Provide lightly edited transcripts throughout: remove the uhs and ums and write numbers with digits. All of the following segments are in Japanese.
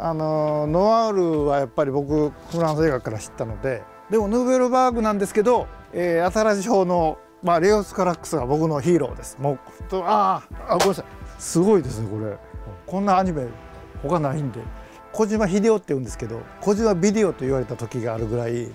ノワールはやっぱり僕フランス映画から知ったので、でもヌーベルバーグなんですけど、新しい方の、レオス・カラックスが僕のヒーローです。もうごめんなさい、すごいですねこれ。こんなアニメ他ないんで。小島秀夫って言うんですけど、小島ビデオと言われた時があるぐらい。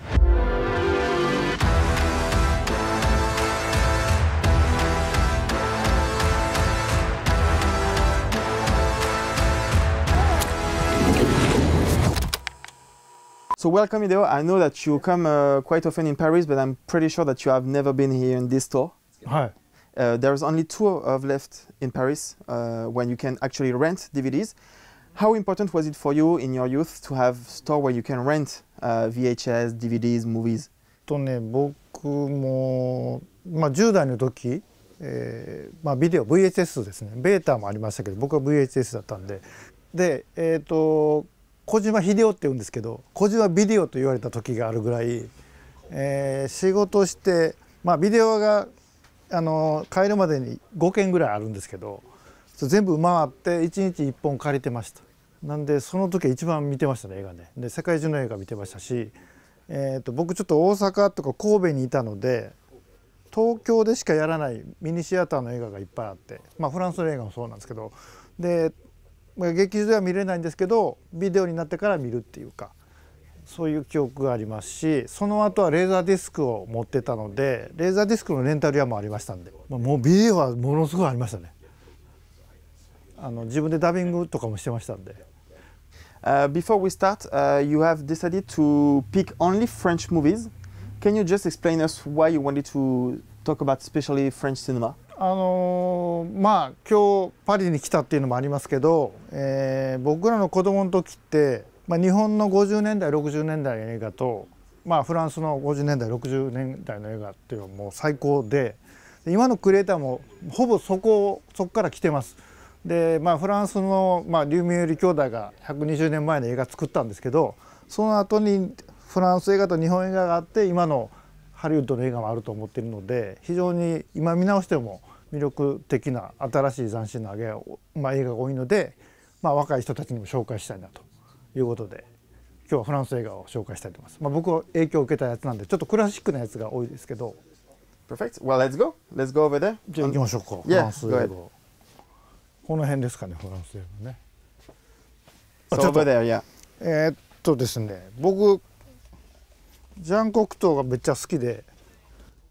So welcome, Hideo. I know that you come quite often in Paris, but I'm pretty sure that you have never been here in this store. はい。There's only two of left in Paris when you can actually rent DVDs. How important was it for you in your youth to have a store where you can rent VHS, DVDs, movies? 僕も、10代の時、ビデオ VHS ですね。ベータもありましたけど、僕は VHS だったんで。で、小島秀夫って言うんですけど、小島ビデオと言われた時があるぐらい、仕事して、ビデオが帰るまでに5件ぐらいあるんですけど、全部回って1日1本借りてました。なんでその時は一番見てましたね、映画ね。で世界中の映画見てましたし、僕ちょっと大阪とか神戸にいたので、東京でしかやらないミニシアターの映画がいっぱいあって、フランスの映画もそうなんですけど、で劇場では見れないんですけど、ビデオになってから見るっていうか、そういう記憶がありますし、その後はレーザーディスクを持ってたので、レーザーディスクのレンタル屋もありましたんで、もうビデオはものすごいありましたね。自分でダビングとかもしてましたんで。Before we start, you have decided to pick only French movies. Can you just explain us why you wanted to talk about especially French cinema? 今日パリに来たっていうのもありますけど、僕らの子供の時って、日本の50年代60年代の映画と、フランスの50年代60年代の映画っていうのはもう最高で、今のクリエイターもほぼそこから来てます。でフランスの、リュミエール兄弟が120年前の映画作ったんですけど、その後にフランス映画と日本映画があって、今のハリウッドの映画もあると思っているので、非常に今見直しても魅力的な新しい斬新な映画が多いので、若い人たちにも紹介したいなということで、今日はフランス映画を紹介したいと思います。僕は影響を受けたやつなんで、ちょっとクラシックなやつが多いですけど。Perfect. Well, let's go. Let's go over there. じゃあ行きましょうか。フランス映画。この辺ですかね、フランス映画ね。So over there, yeah. ですね、僕ジャン・コクトーがめっちゃ好きで、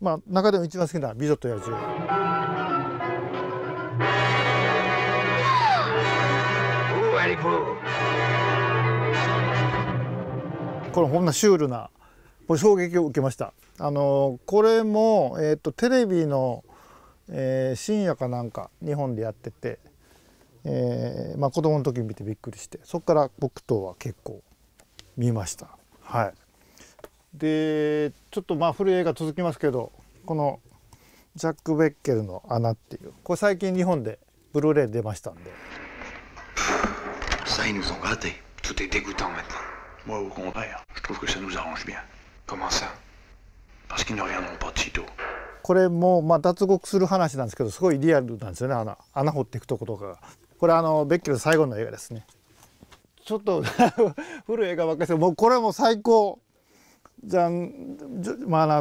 中でも一番好きな美女と野獣。これほんなシュールな衝撃を受けました。これも、テレビの、深夜かなんか日本でやってて、子供の時に見てびっくりして、そこから僕とは結構見ました。はい。でちょっと古い映画続きますけど、このジャック・ベッケルの穴っていう、これ最近日本でブルーレイ出ましたんで。Ça, ils nous ont gratté. Tout est dégoûtant maintenant. Moi, au contraire, je trouve que ça nous arrange bien. Comment ça? Parce qu'ils ne reviendront pas de sitôt. これも脱獄する話なんですけど、すごいリアルなんですよね。穴掘っていくとことかが。これベッケル最後の映画ですね。ちょっと古い映画ばっかりですけど、もうこれも最高。じゃん、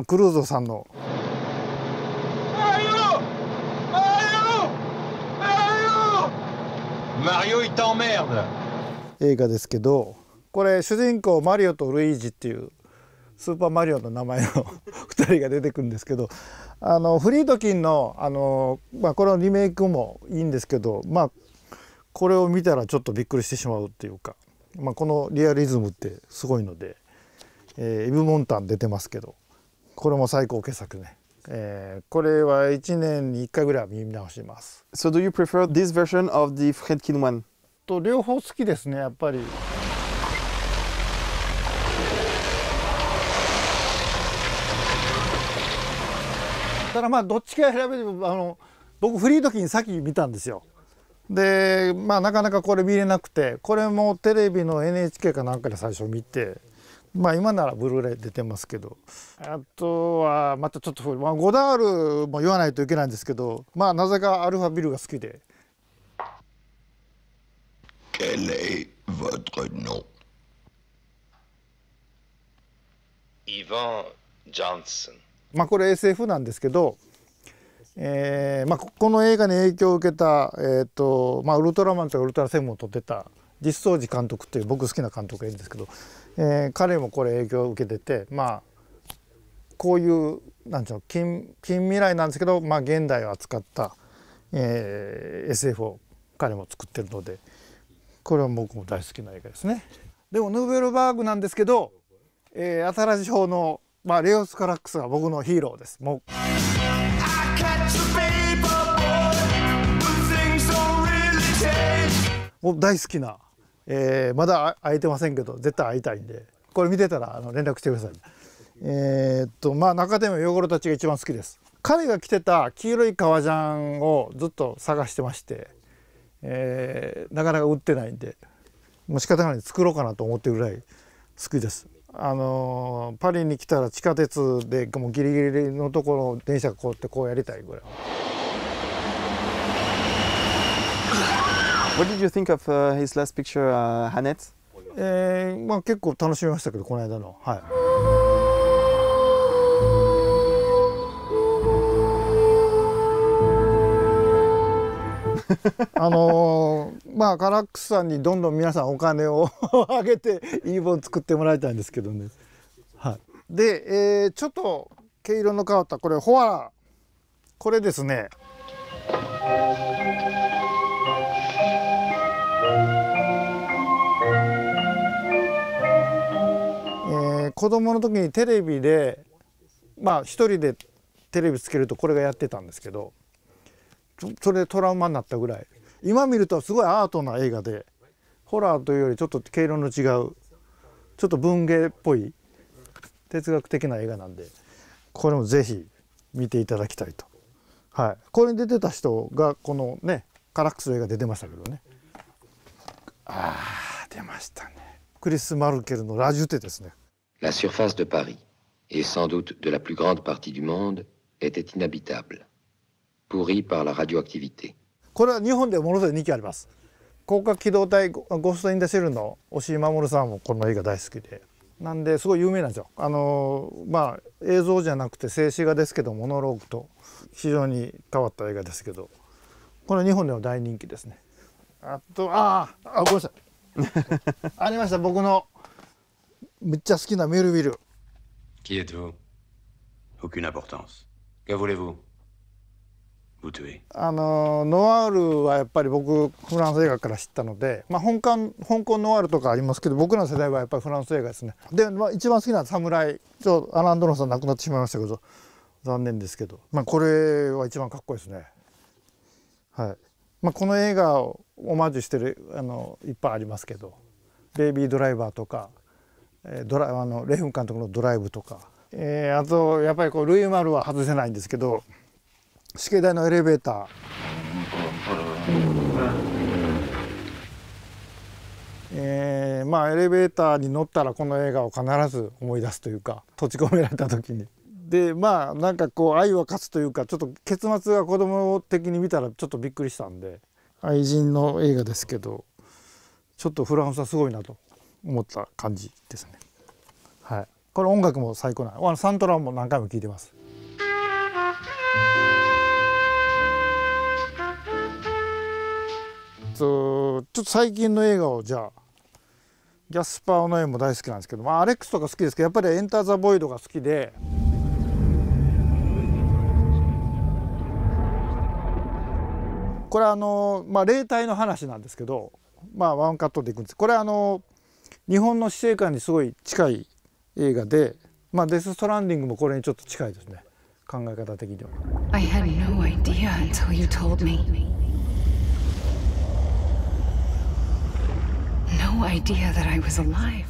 クルーゾさんの。映画ですけど、これ主人公マリオとルイージっていうスーパーマリオの名前の2人が出てくるんですけど、フリードキンのこれのリメイクもいいんですけど、これを見たらちょっとびっくりしてしまうっていうか、このリアリズムってすごいので、イブ・モンタン出てますけど、これも最高傑作ね。これは1年に1回ぐらいは見直します。So do you prefer this version of the Friedkin one? と両方好きですね、やっぱり。ただどっちか選べれば、僕フリードキン先見たんですよ。でなかなかこれ見れなくて、これもテレビの NHK かなんかで最初見て、今ならブルーレイ出てますけど、あとはまたちょっとゴダールも言わないといけないんですけど、なぜかアルファビルが好きで。Votre nom? Ivan Johnson.まあこれ SF なんですけど、まあ、この映画に影響を受けた、まあ、ウルトラマンとかウルトラセブンを撮ってた実相寺監督っていう僕好きな監督がいるんですけど、彼もこれ影響を受けてて、まあこういうなんていうの近未来なんですけど、まあ、現代を扱った、SF を彼も作ってるので、これは僕も大好きな映画ですね。でもヌーベルバーグなんですけど、新しい方の、まあ、レオス・カラックスが僕のヒーローです。もう大好きな、まだ会えてませんけど絶対会いたいんで、これ見てたら連絡してください。まあ中でもヨーグルトたちが一番好きです。彼が着てた黄色い革ジャンをずっと探してまして、なかなか売ってないんで、もう仕方がない作ろうかなと思ってるぐらい好きです。パリに来たら地下鉄でもうギリギリのところ電車がこうやってこうやりたいぐらい。What did you think of his last picture, Annette? まあ結構楽しみましたけど、この間の。はい。まあカラックスさんにどんどん皆さんお金をあげていい本作ってもらいたいんですけどね。はい。で、ちょっと毛色の変わったこれホアラ、これですね。子供の時にテレビでまあ一人でテレビつけるとこれがやってたんですけど、それでトラウマになったぐらい。今見るとすごいアートな映画で、ホラーというよりちょっと毛色の違うちょっと文芸っぽい哲学的な映画なんで、これもぜひ見ていただきたいと。はい、これに出てた人がこのねカラックスの映画で出ましたけどね。あー出ましたね。クリス・マルケルのラジュテですね。La surface de Paris, et sans doute de la plus grande partie du monde, était inhabitable, pourrie par la radioactivité. これは日本でものすごい人気あります。広角機動隊ゴースト・イン・ザ・シェルの押井守さんもこの映画大好きで、なんですごい有名なんですよ。まあ映像じゃなくて静止画ですけどモノローグと非常に変わった映画ですけど、これ日本でも大人気ですね。あとごめんなさいありました、僕のめっちゃ好きなメルヴィル。Qui êtes-vous? Aucune importance. Que voulez-vous? Vous tuer. ノワールはやっぱり僕フランス映画から知ったので、まあ、香港ノワールとかありますけど、僕らの世代はやっぱりフランス映画ですね。で、まあ、一番好きな侍、アラン・ドロンさん亡くなってしまいましたけど残念ですけど、まあ、これは一番かっこいいですね。はい。まあ、この映画をオマージュしてるいっぱいありますけど、ベイビードライバーとかレフン監督のドライブとか、あとやっぱりルイ・マルは外せないんですけど、死刑台のエレベーター、まあエレベーターに乗ったらこの映画を必ず思い出すというか、閉じ込められた時に。でまあなんか愛は勝つというか、ちょっと結末が子供的に見たらちょっとびっくりしたんで、愛人の映画ですけど、ちょっとフランスはすごいなと思った感じですね。はい、これ音楽も最高な、サントラも何回も聴いてます。ちょっと最近の映画をじゃあ、ギャスパー・ノエも大好きなんですけど、まあ、アレックスとか好きですけど、やっぱりエンター・ザ・ボイドが好きで、これまあ、霊体の話なんですけど、まあ、ワンカットでいくんです。これ日本の死生観にすごい近い映画で、まあ、デス・ストランディングもこれにちょっと近いですね、考え方的には。I had no idea until you told me. No idea that I was alive.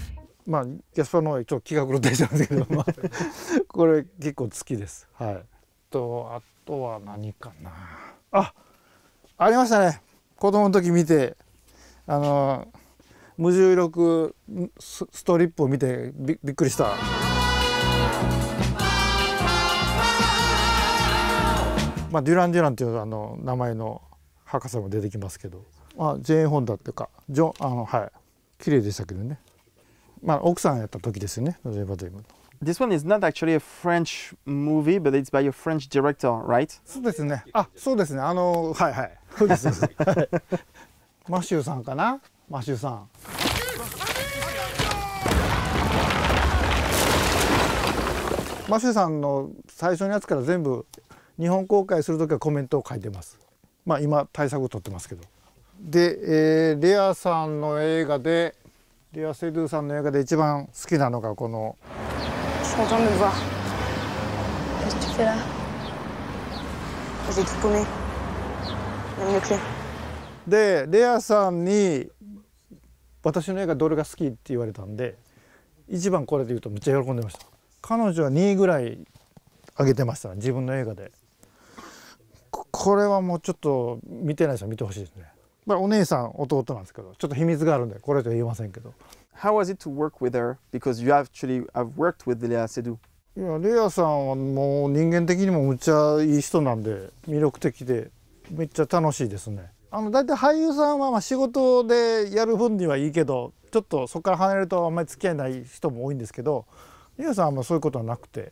まあギャスパーのちょっと気が狂ってしたんですけど、まあ、これ結構好きです。はい。あとは何かな。ありましたね。子供の時見て無重力ストリップを見てびっくりした。まあデュラン・デュランという名前の博士も出てきますけど、ジェーン・ホンダっていうかはい、綺麗でしたけどね。まあ奥さんやった時ですよね。例えばというと。This one is not actually a French movie, but it's by a French director, right? そうですね。あ、そうですね。はいはい。そうです。はいマシューさんかな。マシューさん。マシューさんの最初のやつから全部日本公開するときはコメントを書いてます。まあ今対策を取ってますけど。で、レアさんの映画でレア・セドゥさんの映画で一番好きなのがこの。Je suis content de me voir. Qu'est-ce que tu fais là? J'ai tout paumé. Même les clés. でレアさんに私の映画どれが好きって言われたんで一番これで言うとめっちゃ喜んでました。彼女は2位ぐらい上げてました、自分の映画で。これはもうちょっと見てない人は見てほしいですね。まあお姉さん弟なんですけどちょっと秘密があるんでこれとは言えませんけど。How was it to work with her? Because you actually have worked with Léa Seydoux. いやレアさんはもう人間的にもむっちゃいい人なんで魅力的でめっちゃ楽しいですね。だいたい俳優さんはまあ仕事でやる分にはいいけどちょっとそこから離れるとあんまり付き合いない人も多いんですけど、レアさんはまあそういうことはなくて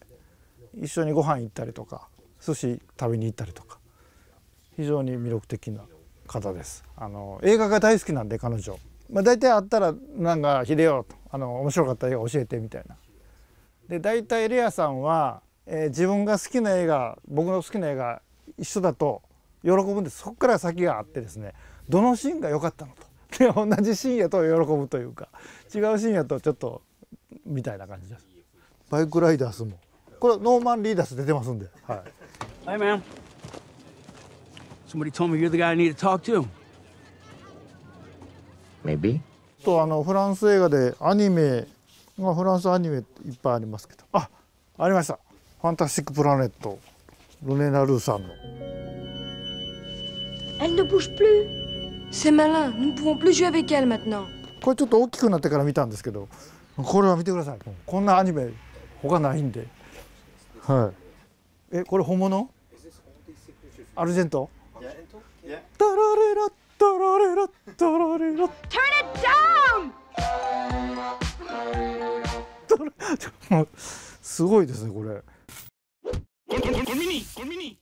一緒にご飯行ったりとか寿司食べに行ったりとか非常に魅力的な方です。映画が大好きなんで彼女、まあ、大体会ったらなんか秀夫面白かった映画教えてみたいな。で大体レアさんは、自分が好きな映画僕の好きな映画一緒だと喜ぶんです。そこから先があってですね、どのシーンが良かったのとで同じシーンやと喜ぶというか違うシーンやとちょっとみたいな感じです。バイクライダースもこれノーマン・リーダース出てますんで、はい。Hey man, somebody told me you're the guy I need to talk to. Maybe? とフランス映画でアニメがフランスアニメいっぱいありますけど、ありました。ファンタスティック・プラネット、ルネ・ラルーさんの。Elle ne bouge plus. C'est malin. Nous ne pouvons plus jouer avec elle maintenant. これちょっと大きくなってから見たんですけど、これは見てください。こんなアニメ他ないんで。はい。これ本物？アルジェント？タラレラタラレラタラレラ。Turn it down! もうすごいですねこれ。Con Mini!